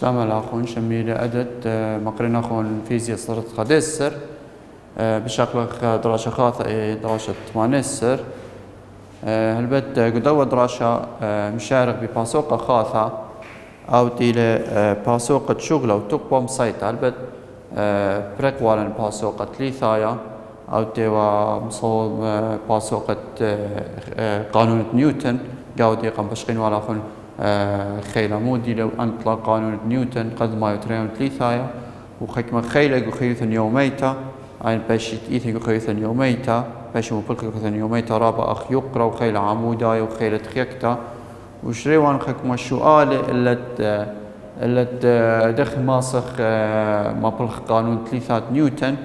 شلام الأخون شميلة أدت مقرنا أخون فيزياء صرت قدسر بشكل دراسة خاطئة دراسة مانسر هلبت قدوة دراسة مشارك بباسوقة خاطئة أو تيلة باسوقة شغلة وتقوى مسيطة هلبت بريكوالا باسوقة ثلاثايا أو تيوا مصوب باسوقة قانون نيوتن قاودي قام بشقين ولا أخون خيلة مودي لو أنطلق قانون نيوتن قد ما يتريون ثلاثايا وخكمة خيلة وخيوثن يوميتا عين باشي تيثي وخيوثن يوميتا باشي مبلغ وخيوثن يوميتا رابع أخ يقرأ وخيلة عموداي وخيلة خيكتا وشريوان خكمة السؤال اللي دخ ماسخ مبلغ قانون ثلاثة نيوتن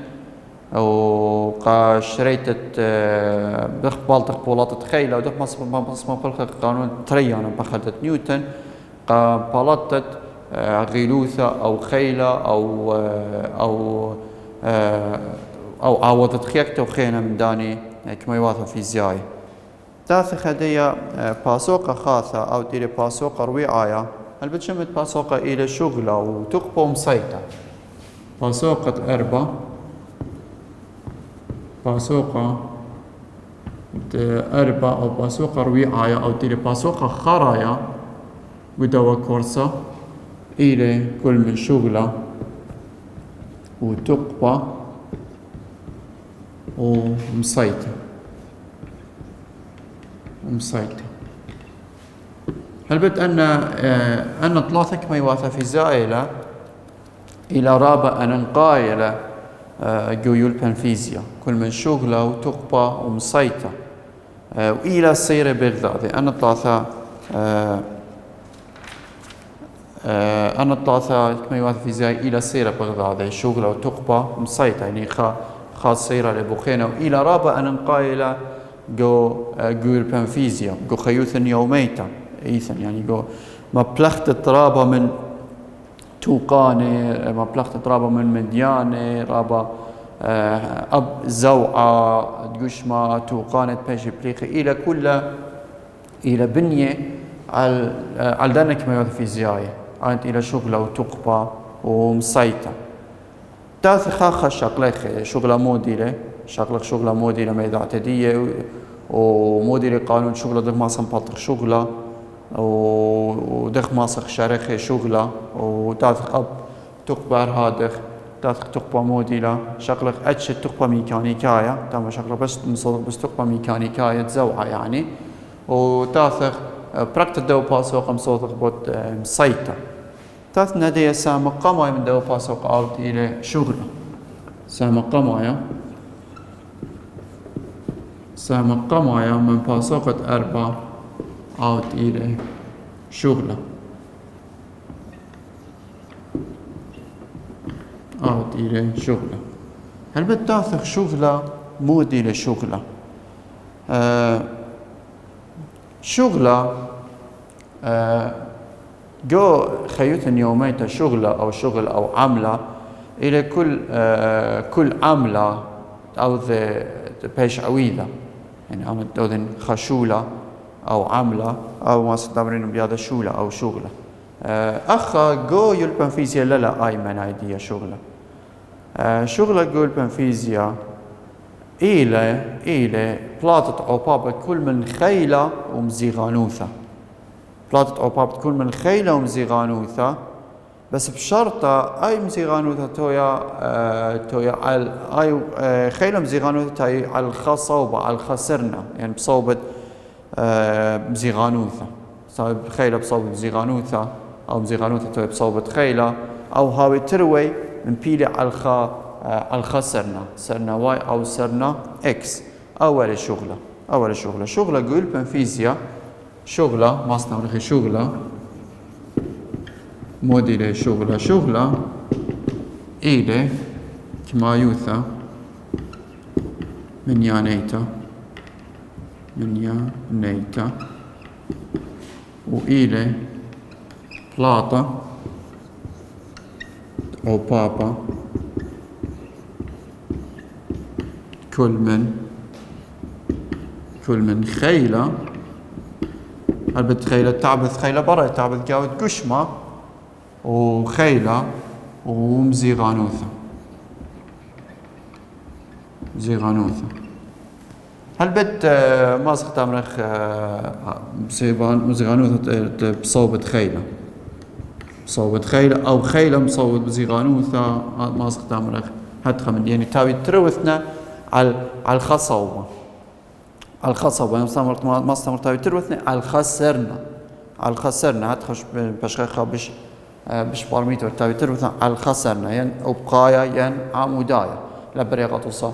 وشريتت بخ بالتق بولات خيلة ودخ ماسخ مبلغ قانون تريانا بخلت نيوتن بالتت غيلوثة أو خيلة أو عوضت خيكتا وخينا من داني كما يواثا فيزيائي تاثخ هدية باسوقة خاصة أو تيلي باسوقة رويعاية هل بتشمت باسوقة إلى شغلة وتقبو مسيطة باسوقة أربع باسوقة أربع أو باسوقة رويعاية أو تيلي باسوقة خرايا ودوا كورسة إلى كل من شغلة وتقبى ومسيطة هل بد أن ثلاثة كما يواثى في زائلة إلى رابع أن نقايلة جويول بنفيزيا كل من شغلة وتقبى ومسيطة وإلى سيرة بغداد أن ثلاثة كما يواثى في زائلة إلى سيرة بغداد شغلة وتقبى ومسيطة يعني خاص سيرة لبخينة وإلى رابع أن نقايلة جويل بنفيزيا جو خيوثن يوميتا إيثن يعني جو ما بلغت ترابة من توقاني ما بلغت ترابة من مدياني رابة أب زوعة تقشما توقانة بيشي بليخي إلى كل إلى بنية على دانك ما يوث فيزيائي عند إلى شغلة وتقبى ومسيطة تاث خاخة شغلة شغلة موديلة شغلة موديلة ما إذا اعتدية وموديلة قانون شغلة دخ ماسخ مبطخ شغلة ودخ ماسخ شارخ شغلة وتاثق أب تقبر هادخ تاثق تقبى موديلة شغلة أتش تقبى ميكانيكاية تاما شغلة بس مصدق بس تقبى ميكانيكاية تزوعة يعني وتاثق براكت الدو باسوق مصدق بوت مسيطة تاث نادية سامة قماية من دو باسوق أوت إلى شغلة سامة قماية من باسوقة أربع أوت إلى شغلة هل بتاثق شغلة مودي لشغلة شغلة جو خيوثن يوميتا شغلة أو شغل أو عملة إلى كل عملة أو ذا بيش عويذة يعني أنا دوذن خشولة أو عملة أو ما ستدبرين بهذا شولة أو شغلة أخا جو يلبن فيزيا لا أي من أيديا شغلة جو يلبن فيزيا إلى بلاطة أو بابا كل من خيلة ومزيغانوثة بلاطة أو بابا كل من خيلة ومزيغانوثة بس بشرطة أي مزيغانوثة تويا على أي خيلة مزيغانوثة تاي على الخصوبة على الخسرنا يعني بصوبة مزيغانوثة صار خيلة بصوبة مزيغانوثة أو مزيغانوثة تويا بصوبة خيلة أو هاوي تروي من بيلي على الخسرنا سرنا واي أو سرنا إكس أول شغلة قول بنفيزيا شغلة ما استمرخي شغلة موديلة شغلة إلى كما يوثى من يانيتا وإلى بلاطة أو بابا كل من خيلة هل بتخيلة تعبث خيلة برا تعبث جاود قشمة وخيلة ومزيغانوثة. زيغانوثة هالبت ما استخدمرخ مزيغانوثة بصوبة خيلة، بصوبة خيلة أو خيلة مصوبة بزيغانوثة ما استخدمرخ هدخل من يعني تاوي تروثنا على الخصوبة، على الخصوبة ما استمر تاوي تروثنا على الخسرنا، على الخسرنا هتخش بشخخة بش بارميتر تاوي تروثنا على الخسرنا يعني أبقايا يعني عمودايا لبريقة توصى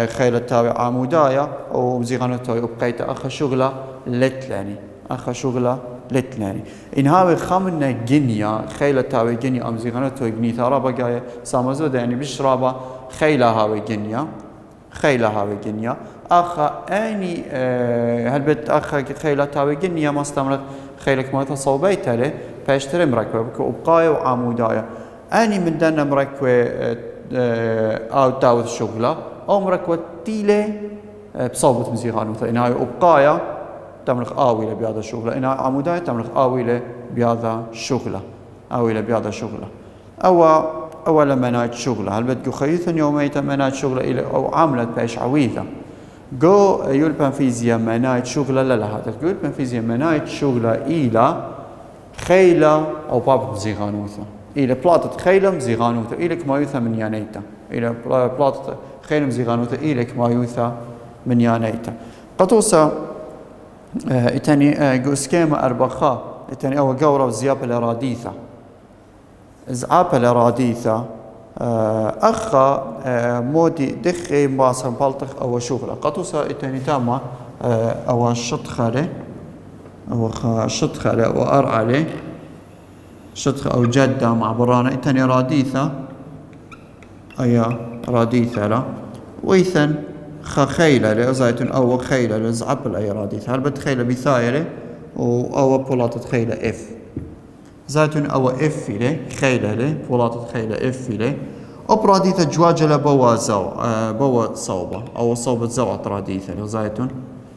خيلة تاوي عمودايا ومزيغانوثة تاوي أبقيت أخا شغلة لتلاني، أخا شغلة لتلاني إن هاوي خامنا جنيا خيلة تاوي جنيا أم زيغانوثة تاوي جنيا رابا جاية سامزودة يعني بش رابا خيلة هاوي جنيا، خيلة هاوي جنيا أخا أني هالبت أخا خيلة تاوي جنيا ما استمرت خيلك ما تصوبيتها له فاشتري مركبة أبقايا وعمودايا أني من دنا مركبة أو تاوي الشغلة أو مركبة تيلة بصوبة مزيغانوثة إنها أبقايا تملك آويلة بهذا الشغلة، إنها عمودايا تملك آويلة بهذا الشغلة، آويلة بهذا الشغلة أول مناج شغلة هالبت جو خيثا يوميتا مناج شغلة إلى أو عملت باش عويثة جو يلبن فيزيا مناج شغلة لا هذا جو يلبن فيزيا مناج شغلة إلى خيلة أو باب مزيغانوثة إلى بلاطة خيلة مزيغانوثة إلى كمايوثة من يانيتا إلى بلاطة خيلة مزيغانوثة إلى كمايوثة من يانيتا قطوسة إتاني جو سكيما أربخا إتاني أو جورا وزيابة الراديثة زعابة الراديثة أخا مودي دخي مباصر بالطخ أو شغلة قطوسة إتاني تاما أو شطخة أو شطخة أو أرعلي شطخة أو جدة مع برانا إتاني راديثة أي راديثة لا ويثن خيلة لأزايتون أو خيلة لزعب الأي راديثة هل بتخيلة بثايلة أو بولاتة خيلة إف زايتون أو إف إليه خيلة له بولاتة خيلة إف إليه أبراديثة جواجة بوا صوبة أو صوبة زوعة راديثة لزايتون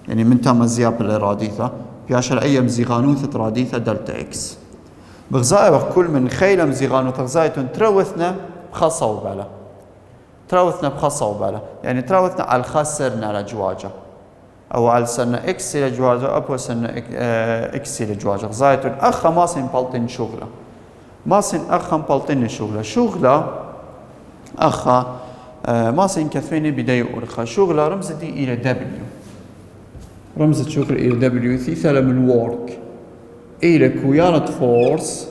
يعني من تم زياب الراديثة بياشر أي مزيغانوثة راديثة دلتا إكس بغزاية كل من خيلة مزيغانوثة غزايتون تروثنا بخصوبة له تراوثنا بخصوبة له يعني تراوثنا على الخسرنا لجواجة أو على سنة إكس لجواجة أو سنة إكس لجواجة زايتون أخا ماسين بلطين شغلة ماسين أخا بلطين شغلة أخا ماسين كثيرين بداية أرخا شغلة رمز دي إلى دبليو رمز الشغل إلى دبليو ثيثة من work إلى كويالة فورس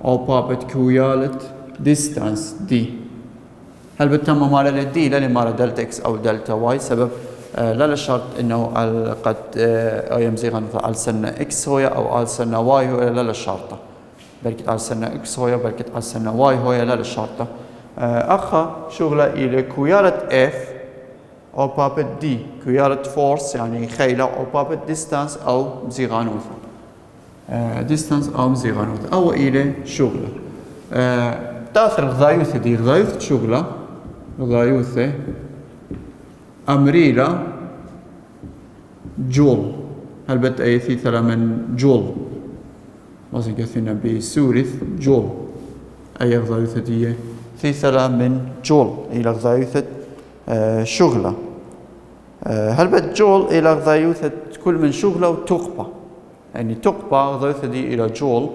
أو بابت كويالة ديستانس دي هل بتم مال الدي لا مال دلتا اكس او دلتا واي سبب لا شرط انه قد يمزيغن على سنه اكس هويا او على سنه واي هويا لا شرطه بركت على سنه اكس هويا بركت على سنه واي هويا لا شرطه اخا شغله الى كويالة اف او بابت دي كويالة فورس يعني خيله او بابت ديستانس او مزيغانوث ديستانس او مزيغانوث او الى شغله تاثر غضايوث دي غضايوث شغله غضايوثة أمريلا جول هل بت أي ثيثرة من جول مثلا كثيرا بسوريث جول أي غضايوثة دي ثيثرة من جول إلى غضايوثة شغلة هل بت جول إلى غضايوثة كل من شغلة وتقبى يعني تقبى غضايوثة دي إلى جول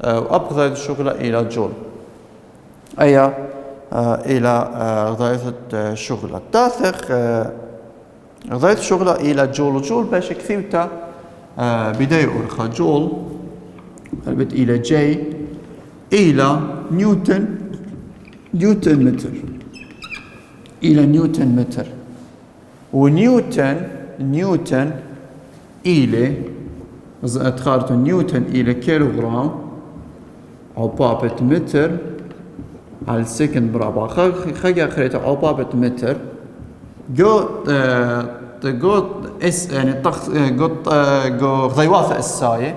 وأبغى الشغلة إلى جول أي إلى غضاية شغلة تاثق غضاية شغلة إلى جول باش كثيرتا بداية أرخى جول هلبت إلى جي إلى نيوتن متر إلى نيوتن متر ونيوتن إلى تخارط نيوتن إلى كيلوغرام أو بابت متر على السكند مربع خلي خريطة أو بابة متر جو اس يعني جو غضيواثة الساية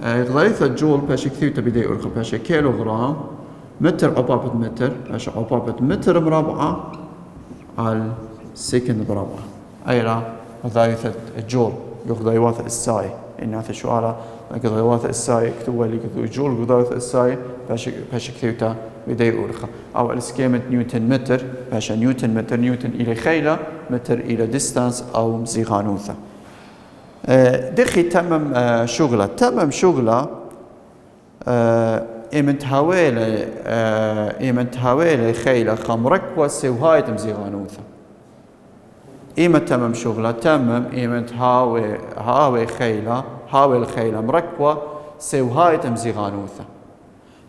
غضيواثة جول باش كثير تبدي أرخى باش كيلوغرام متر أو بابة متر باش أو بابة متر مربعة على السكند مربع أي لا غضيواثة جول جو غضيواثة الساية إنها شوالا قضاوات الساي كتوه اللي كتو جول قضاوات الساي باش كتوتا بدي أورخا أو السكيمة نيوتن متر باش نيوتن متر نيوتن إلى خيلة متر إلى ديستانس أو مزيغانوثا. دخي تمم شغلة إمنت هاويلة خيلة خمركوة سوهايت مزيغانوثا. تمم شغلة تمم إمنت هاوي خيلة الخيلة مركوة سوهايت مزيغانوثا.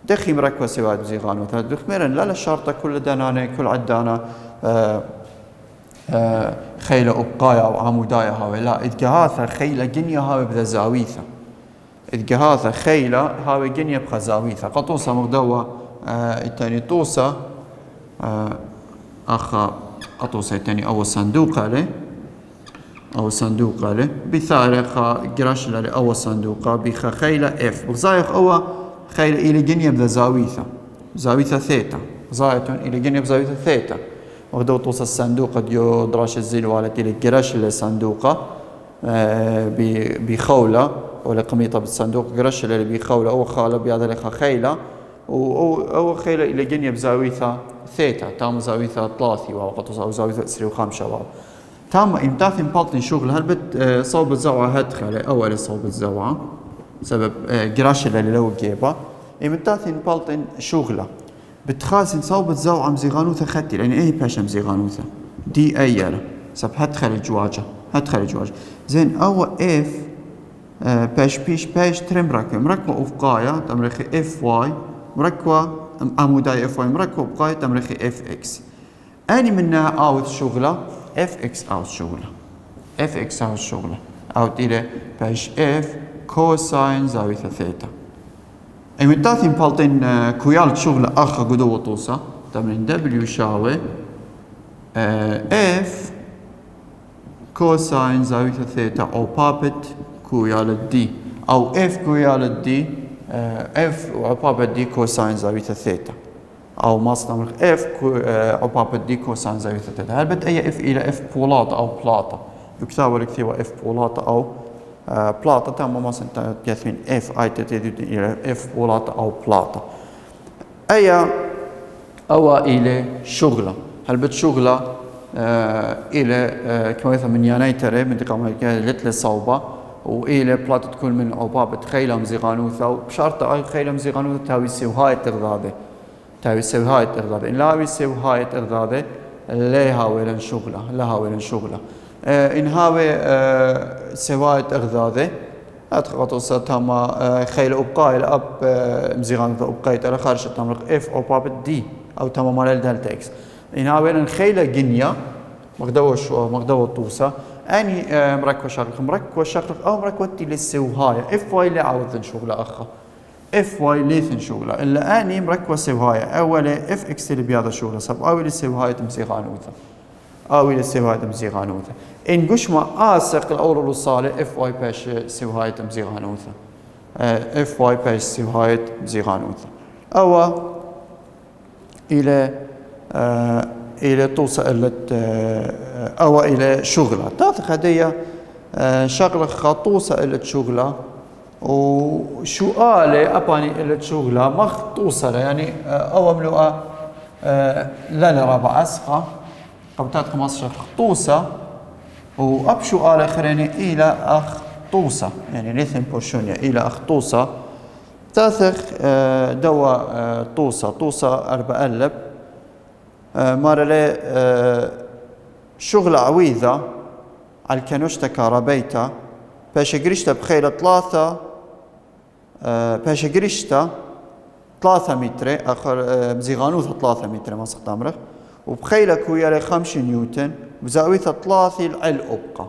دخي مركوة سوهايت مزيغانوثا دخميرا لا شرطة كل دانانة كل عدانة خيلة أبقايا أو عمودايا هاوي لا إدقاهاثا خيلة جنيا هاوي بذا زاويثا. إدقاهاثا خيلة هاوي جنيا بخا زاويثا قطوسة مغدوة التاني طوسة أخا قطوسة التاني أو صندوق له بثارة خا قراش له أو صندوقة بخا خيلة إف بغزايق أو خيلة إلى جنيا بذا زاويثا ثيتا زايتون إلى جنيا بزاويثا ثيتا وغدو توصل الصندوق ديو دراش الزين والتي اللي قراش الصندوقة بخولة ولا قميطة بالصندوق قراش اللي بخولة أو خالة بهذا اللي خيلة أو خيلة إلى جنيا بزاويثا ثيتا تام زاويثا ثلاثي وقت أو زاويثا أسري وخمسة تام إمتاث مبالتين شغل هل بت صوب الزوعة هدخل أول صوب الزوعة سبب قراش اللي لو جيبه إمتاث مبالتين شغله بتخازن صوب الزوعة مزيغانوثا خدي لأن إيه باشا مزيغانوثا دي أيالة سب هدخل الجواجة زين أو إف باش تري مركوة أفقايا تمرخي إف واي مركوة عموداي إف واي مركوة أفقايا تمرخي إف إكس أني منها أوت شغلة إف إكس أوت شغلة أوت إلى باش إف كوساين زاوية ثيتا إمتاثي مبالتين كويالت شغلة أخا قدوة طوسة تمرين دبليو يساوي إف كوساين زاوية ثيتا أو بابت كويالت دي أو إف كويالت دي إف أو بابت دي كوساين زاوية ثيتا أو مصدر إف أو بابت دي كوساين زاوية ثيتا هل بت أي إف إلى إف بولاطة أو بلاطة يكتاب لكتيبة إف بولاطة أو بلاطة تم مثلا تجثمين اف اي تتدين الى اف بولاطة او بلاطة اي او الى شغلة هل بت شغلة الى كما يثم من يانيتري من دقام لتل صوبة والى بلاطة تكون من عبابة خيلة مزيغانوثة وبشرط اي خيلة مزيغانوثة تاوي سوهاية تغذاذة إن لا يسوي هاي تغذاذة لا هاويلن شغلة إن هاوي سواية أغذاذة أتخطو ستاما خيل أبقاي الأب مزيغان أبقاي ترى خارج تمرق إف أو بابت دي أو تاما مالال دلتا إكس إن هاوي الخيل جنيا مقدوة طوسة أني مركوة شقرق أو مركوة للسوهاية إف واي لعوضن شغلة أخا إف واي ليثن شغلة إلا أني مركوة سوهاية أولا إف إكس اللي بياضا شغلة سب أولي السوهاية مزيغانوثة إن قش ما آسق الأول الصالح إف واي باش سوهاية مزيغانوثة إف واي باش سوهاية مزيغانوثة أو إلى توصل أو إلى شغلة تاثق هدية شغلة خطوصة إلى شغلة وشو آلة أباني إلى شغلة مخطوصة يعني أو ملوءة لا نرى أسقى قبطات 15 خطوصة وأبشو آلة خريني إلى أخطوصة يعني ليثن بوشونيا إلى أخطوصة تاثق دوا طوصة 4 ألب مار لي شغل عويذة على الكنوشتا كارابيتا باش قريشتا بخيلة 3 باش قريشتا 3 متر آخر مزيغانوثة 3 متر ما سقط أمرخ وبخيلة كويا 5 نيوتن بزاوية 3 الأبقى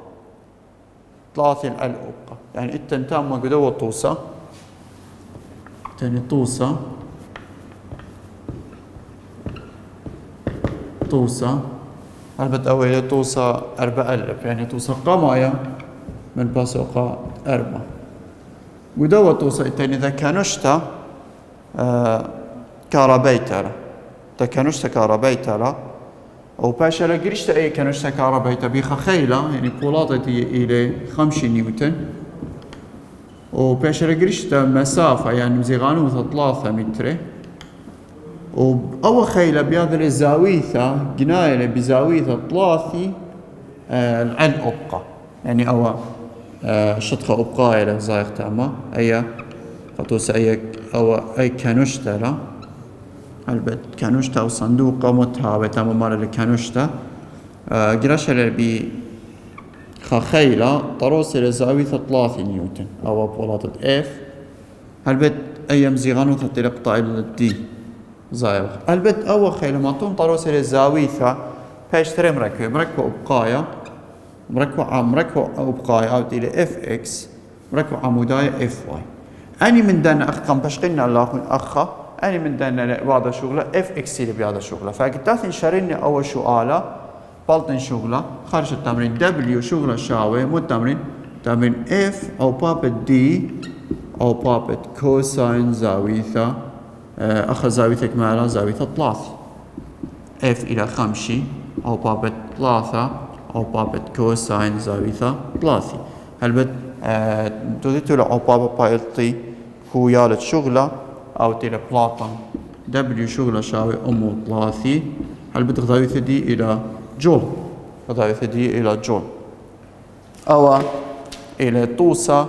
يعني التنتام ما قدوة طوسة تاني طوسة هلبت أولي طوسة 4 ألف يعني طوسة قماية من باسوقة 4 قدوة طوسة التاني إذا كانوشتا كارابيتر تكنوشتا كارابيتا أو باشا لقريشتا أي كنوشتا كارابيتا بيخا خيلة يعني بولاتتي إلى 5 نيوتن وبيشرقرشتا مسافة يعني مزيغانوثا 3 متر، وأول خيلة بهذا الزاويثة قنايلة بزاويثة 3 العن أبقى يعني أو شطخة أبقى إلى زايغ تاما أي قطوس أي كانوشتا لا البت كانوشتا أو صندوق متهابة تاما مال الكانوشتا قراش اللي خيلة طروس إلى زاوية 3 نيوتن أو بولات اف البت أيام زيغانو تلقطع الدي زايغ البت أول خيلة معطون طروس إلى زاوية باشتري مركبة أبقايا مركبة أبقايا أو إلى اف اكس مركبة عمودية اف واي. أني من دانا أخ بشقنا الله أخا أني من دانا بعض شغلة اف اكس اللي بهذا شغلة فقلت شاريني أول سؤالة بلطن شغلة خارج التمرين دبليو شغلة شاوي مو التمرين تمرين اف أو بابت دي أو بابت كوساين زاوية أخذ زاويتك معنا زاوية 3 اف إلى 5 أو بابت 3 أو بابت كوساين زاوية 3 هل توديتو له أو بابت بايلتي هو يالت شغلة أو تيلا بلاطن دبليو شغلة شاوي أمو 3 هل زاوية دي إلى جول زاوية دي إلى جول أو إلى توصى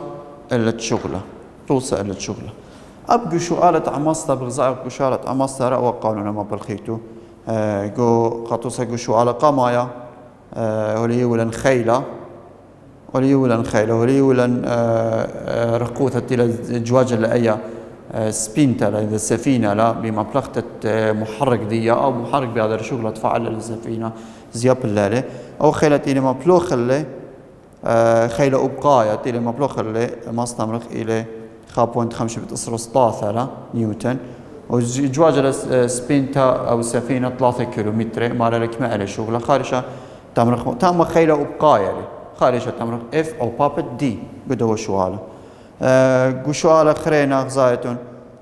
إلى شغلة أبقى سؤالة عماستا بغزاء أبقى سؤالة عماستا رأوا قانونا ما بالخيتو جو قطوسا جو سؤالة قمايا ولي ولن خيلة ولي ولن رقوثة إلى جواجة لأي سبينتا إذا السفينة لا بمبلغة محرك دي أو محرك بهذا الشغل تفعل السفينة زياب الليلة أو خيلة إلى مبلوخ اللي خيلة أبقايا إلى مبلوخ اللي ما استمرق إلى 5.5 نيوتن وجواجة سبينتا أو سفينة 3 كيلومتر ما لك ما إلى شغلة خارجة تمرق تم خيلة أبقايا خارجة تمرق اف أو بابت دي بدو شواله قشواله خرينا غزايتون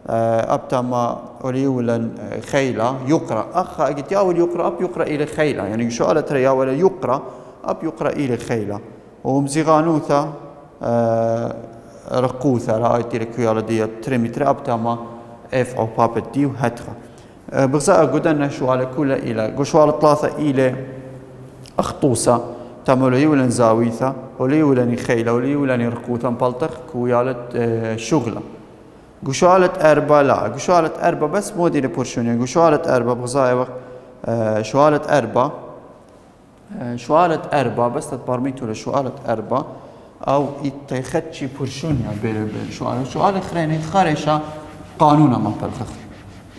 أبتما ولي ولا خيلة يقرأ أخا قلت يا ولي يقرأ أب يقرأ إلى خيلة يعني قشواله ترى يا ولا يقرأ أب يقرأ إلى خيلة ومزيغانوثا رقوثا لا أيتي لكيالا دي تريمتر أبتما اف أو بابت دي وهتخا بغزاء قدنا شواله كلها إلى قشواله 3 إلى أخطوسة تمولي ولا زاويثا ولي ولا خيلة ولي ولا رقوثا مبلطخ كويالة شغلة قشالة 4 لا قشالة 4 بس مو دي لبورشونية قشالة 4 بغزايا شوالة 4 بس تتبرميتو لشوالة 4 أو يتخدشي بورشونية بين شوالة خريني خارشة قانونا ما بالخخ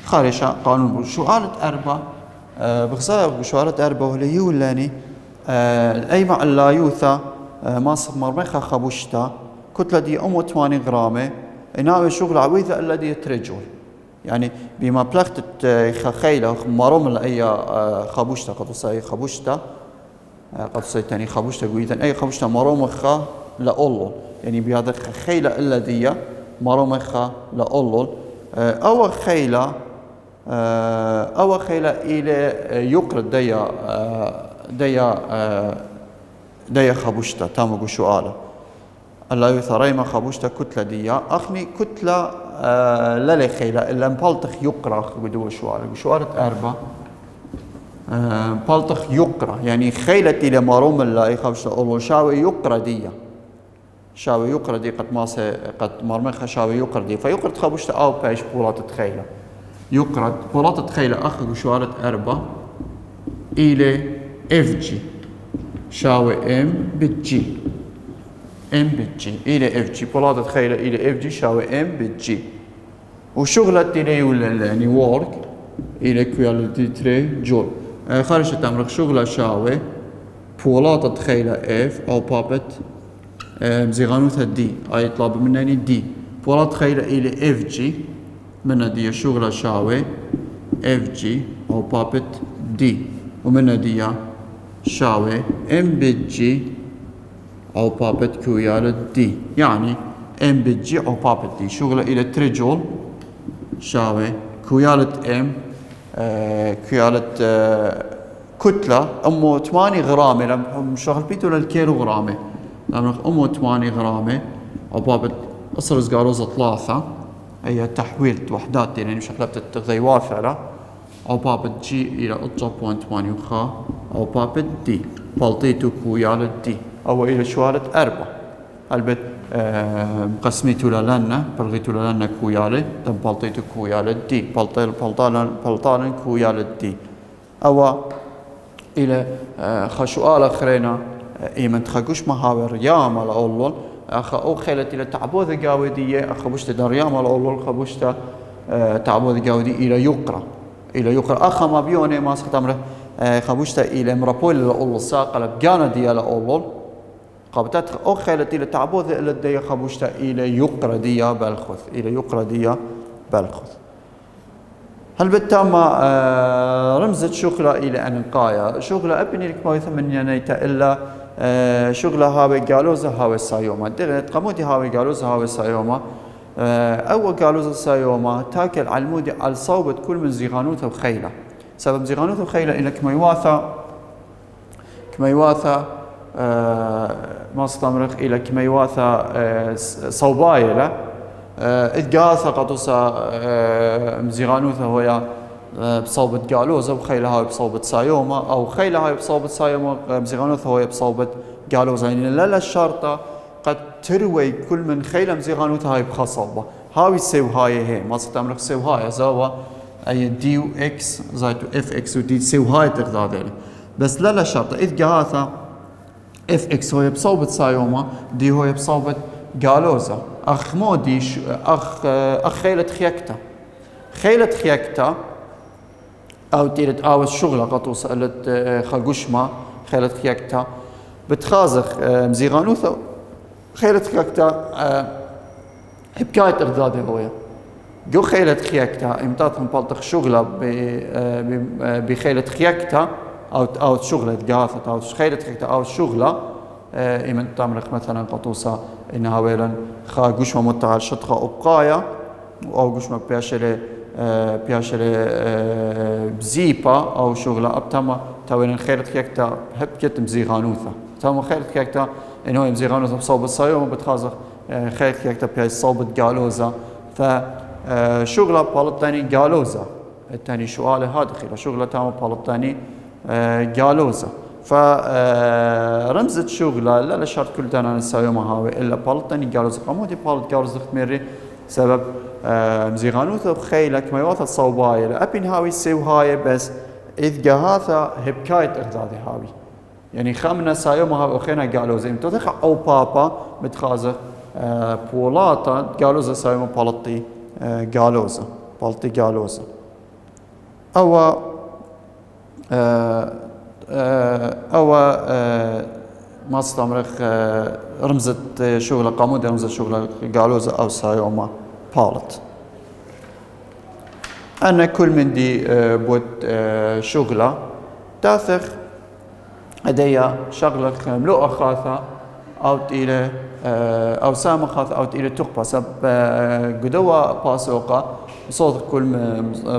خارشة قانون شوالة 4 بغزايا قشالة 4 ولي ولاني الأيمع اللايوثا ماسك مرمخة خبوشتا كتلة دي 8 غرامة إناوي شغل عويذة الذي ترجل يعني بما بلغت خيلة مرم لأي خبوشتا قطوسا خبوشتا قطوسا تاني خبوشتا قويدا أي خبوشتا مرمخة لأولول يعني بهذا خيلة الذي مرمخة لأولول أو خيلة إلى يقرد ديا خبوشتا تامو سؤاله الله يثريما خبوشتا كتلة ديا أخني كتلة لا خيلة إلا مبلطخ يقرأ بدو سؤاله 4 مبلطخ يقرأ يعني خيلة إلى مروم الله خبوشتا أولو شاوي يقرأ دي قد مرمخة شاوي يقرأ دي فيقرأ خبوشتا أو بايش بولات خيلة يقرأ بولات خيلة أخذ سؤاله 4 إلى اف جي شاوي ام بالجي إلى اف جي بولات خيلة إلى اف جي شاوي ام بالجي وشغلة إلى ولا يعني وورك إلى كواليتي تري جول خارج التمرق شغلة شاوي بولات خيلة اف أو بابت مزيغانوثا دي أي طلب منني دي بولات خيلة إلى اف جي من دي شغلة شاوي اف جي أو بابت دي ومن دي شاوي ام بالجي أو بابت كويالة دي يعني ام بالجي أو بابت دي شغلة إلى تريجول شاوي كويالة ام كويالة كتلة أمو 8 غرامة لما شغل بيتو للكيلو غرامة لما أمو 8 غرامة أو بابت أصرز قالوزة 3 هي تحويل وحدات يعني شكلها بتتغذي وافعة أو بابت جي إلى أطجة 0.1 يخا أو بابت دي بلطيتو كويالة دي أو إلى شوالة 4 البت مقسميتو لنا بلغيتو لنا كويالة دم بلطيتو كويالة دي بلطانا كويالة دي أو إلى خشوال آخرين إيمن تخاقوش مهاور ياما لأولول أو خيلت إلى تعبوذ قاودية أخبوشت دار ياما لأولول خبوشت تعبوذ قاودي إلى يقرأ أخا ما بيوني ما سخت أمره خبوشت إلى مرابول لأولول ساقة لبقانا ديا لأولول قابتت أو خيلت إلى تعبوذ إلى الديا خبوشت إلى يقرأ ديا بالخذ هل بالتام رمزت شغلة إلى أنقايا شغلة أبني لك ما يثمن ينيتا إلا شغلة هاوي قالوزة هاوي سايوما دغت قمودي هاوي قالوزة هاوي سايوما أو قالوزة سايوما تاكل علمودي على صوبة كل من زيغانوثة وخيلة سبب زيغانوثة وخيلة إلى كميواثة ما استمرق إلى كميواثة صوبايلة إدقاثة قطوسة مزيغانوثة هويا بصوبة قالوزة وخيلة هاي بصوبة سايوما أو خيلة هاي بصوبة سايوما مزيغانوثة هويا بصوبة قالوزة يعني لا الشرطة قد تروي كل من خيلة مزيغانوثة هاي بخصوبة هاوي سيو هاي ما استمرق سيو هاي زاوا أي دي و إكس زايتو إف إكس ودي سيو هاي تقضى ذلك بس لا الشرطة إدقاثة إف إكس هويا بصوبة سايوما دي هويا بصوبة قالوزة أخ مودي أخ خيلة خيكتا أو تيرت أو الشغلة قطوس قالت خاقوشما خيلة خيكتا بتخازخ مزيغانوثة خيلة خيكتا حبكاية إغدادي هويا جو خيلة خيكتا امتاتهم بالطخ شغلة بخيلة خيكتا أو شغلة قاثت أو خيلة خيكتا أو الشغلة إيمن تامرخ مثلا قطوسة إنها ويلا خا قشمة متعال شطخة أبقايا أو قشمة بياشلة بزيبا أو شغلة أبتما تاويلا خيرت كيكتا هب كتم زيغانوثة تاما خيرت كيكتا إنه يمزيغانوثة بصوبة صايوم بتخازخ خيرت كيكتا بياش صوبة قالوزة فشغلة بالطاني قالوزة التاني سؤال هذا خير شغلة تاما بالطاني قالوزة فرمزت شغلة لا شرط كل دانا نسايوما هاوي إلا بالطاني قالوزة قامودي بالط قالوزة خميري سبب مزيغانوثة وخيلة كما يواثة صوبايا لأبين هاوي سيو هاي بس إذ قاهاثة هبكاية إغدادي هاوي يعني خامنا سايوما هاوي وخينا قالوزة امتوثخ أو بابا متخازة بولاتا قالوزة سايوما بالطي قالوزة بالطي قالوزة أو ما استمرخ رمزة شغلة قامودة رمزة شغلة قالوزة أو سايوما بالت أنا كل من دي بود شغلة تاثخ أديا شغلة ملوء خاثة أو إلى أو سام خاثة أو إلى تقبى سب قدوة باسوقة صوت كل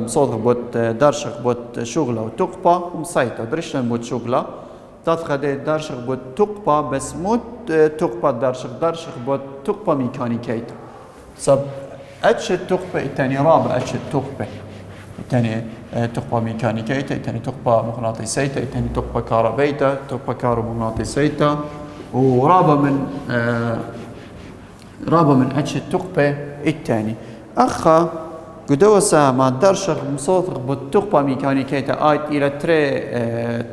صوت بود درشق بود شغلة وتقبى ومسيطة درشنا بود شغلة تاثخ أديا درشق بود تقبى بس مود تقبى درشق بود تقبى ميكانيكيت سب أتش التقبة الثاني رابع أتش التقبة الثاني تقبة ميكانيكية الثاني تقبة مغناطيسية الثاني تقبة كهربية تقبة كهرومغناطيسية ورابع من أتش التقبة الثاني أخا قدوة ساما درشق مصوثق بالتقبة ميكانيكية آيت إلى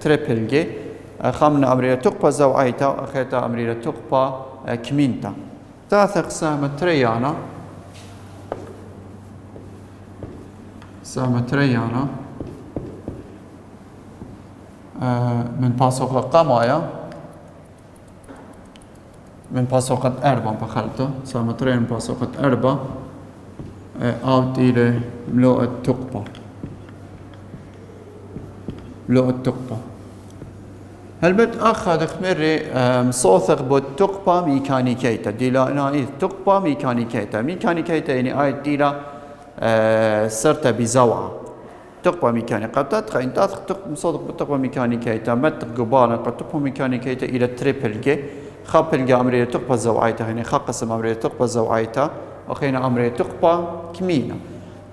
تري بلجي خامنا أمريرا تقبة زوعيتا وأخيتا أمريرا تقبة كمينتا تاثق ساما تريانا سامتريانا من باسوقة قمايا من باسوقة أربعة بخلته سامترين من باسوقة أربعة أوت إلى ملوء التقبة هل بد أخذ خمري مصوثق بالتقبة ميكانيكيتا ديلا نايث تقبة ميكانيكيتا يعني آية ديلا سرت بزوعة تقبة ميكانيكية قد تدخل إن تدخل مصادق بالتقبة ميكانيكية متق قبالا قد تقبة ميكانيكية إلى تريبل جي خابل أمري تقبى زوعيتا هنا خاقسم أمري تقبى زوعيتا وخينا أمري تقبى كمينا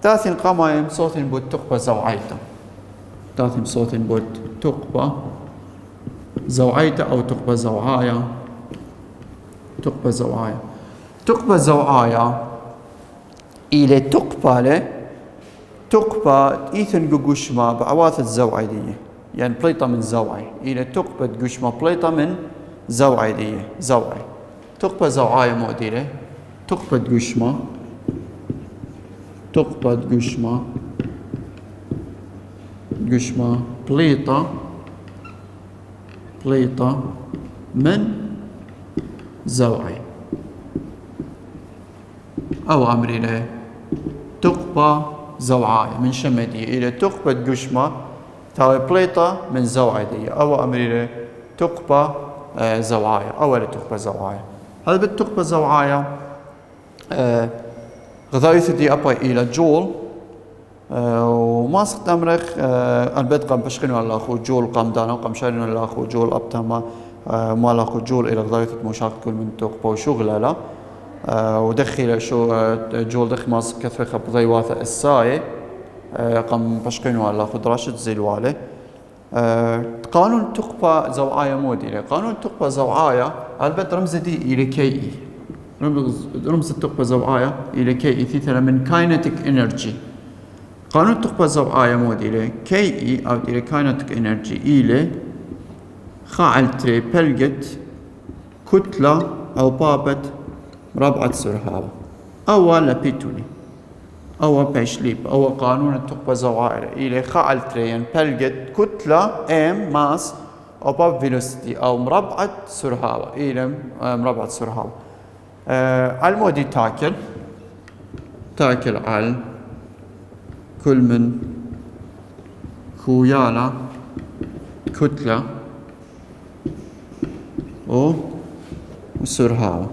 تاثن قاما صوت بود تقبى زوعيتا تاثن صوت بود تقبى زوعيتا أو تقبى زوعايا تقبى زوعايا تقبى زوعايا إلى تقبى تقبى إيثن قوشما بعواث الزوعي دي يعني بليطة من زوعي إلى تقبى قوشما بليطة من زوعي دي زوعي تقبى زوعايا مؤديلة تقبى قوشما تقبى قوشما بليطة من زوعي أو أمري له تقبى زوعاية من شمدية إلى تقبى قشمة تاوي بليطة من زوعية أو أمري له تقبى زوعاية أو تقبى زوعاية هذا بالتقبى زوعاية غذاية دي أبا إلى جول وما صدت أمرخ البيت قام بشخنوا على أخو جول قام دانا وقام شارين على أخو جول أبتما ما لاخو جول إلى غذاية مشاكل كل من تقبى وشغلة لا ودخل شو جول دخل ماس كثر خبضي واثق الساي قام بشقينه على خضراشة زيلواله قانون تقبى زوعاية مودي قانون تقبى زوعاية البت رمز دي إلى كي رمز تقبى زوعاية إلى كي ثيثرا من كاينتيك انرجي قانون تقبى زوعاية مودي كي أو إلى كاينتيك انرجي إلى خاعل تري بلجت كتلة أو بابت ربعة سرهاوة أو لبيتوني أو بيشليب أو قانون التقبى زوائر إلى خاعل تريان بلجت كتلة M ماس أو باب فيلوسيتي أو مربعة سرهاوة إلى مربعة سرهاوة المودي تاكل على كل من كويالا كتلة أو سرهاوة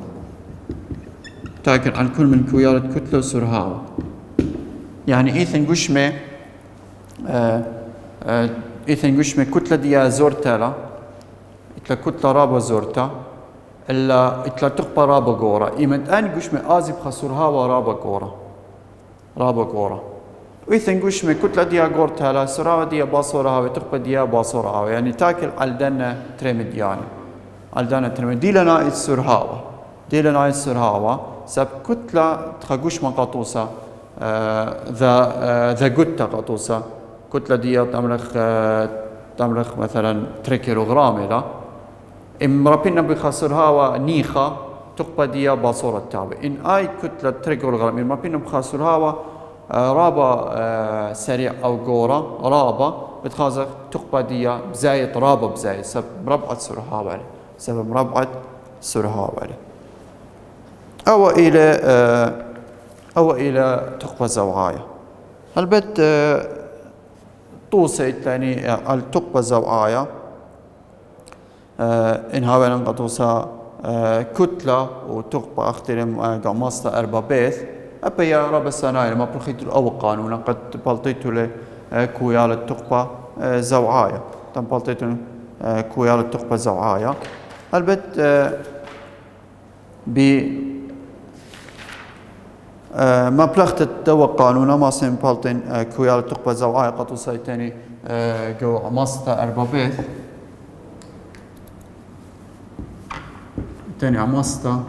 تاكل عن كل من كويالة كتلة وسرهاوة يعني إيثن قشمة إيثن قشمة كتلة ديا زورتا لا إتلا كتلة رابا زورتا إلا إتلا تقبى رابا قورا إيمن آن قشمة آزي بخا سرهاوة رابا قورا وإيثن قشمة كتلة ديا قورتا لا سرهاوة ديا باصورها تقبى ديا باصورها يعني تاكل عالدنا ترمد يعني عالدنا ترمد دي لنا السرهاوة سب كتلة تخجوش من قطوسة ذا قطة قطوسة كتلة دي تمرخ مثلا 3 كيلوغرام لا إم ربنا بخسرها نيخة تقبى دي باصورة التابع إن أي كتلة 3 كيلوغرام إم ربنا بخسرها رابا سريع أو قورة رابا بتخازق تقبى دي بزايد رابا بزايد سب مربعة سرها عليه سبب مربعة سرها عليه أو إلى تقبى زوعاية البت طوسة يعني التقبى زوعاية إنها بين قطوسة كتلة وتقبى أخترم قماصة أربابيث أبا يا رب السناير ما بلخيت الأول قانونا قد بلطيت له كويال التقبى زوعاية تم بلطيت كويال التقبى زوعاية البت ما بلغت التو قانونا ما سين بالتين كويال تقبى زوعاية قطوسة تاني جو عماسة أربابيث تاني عماسة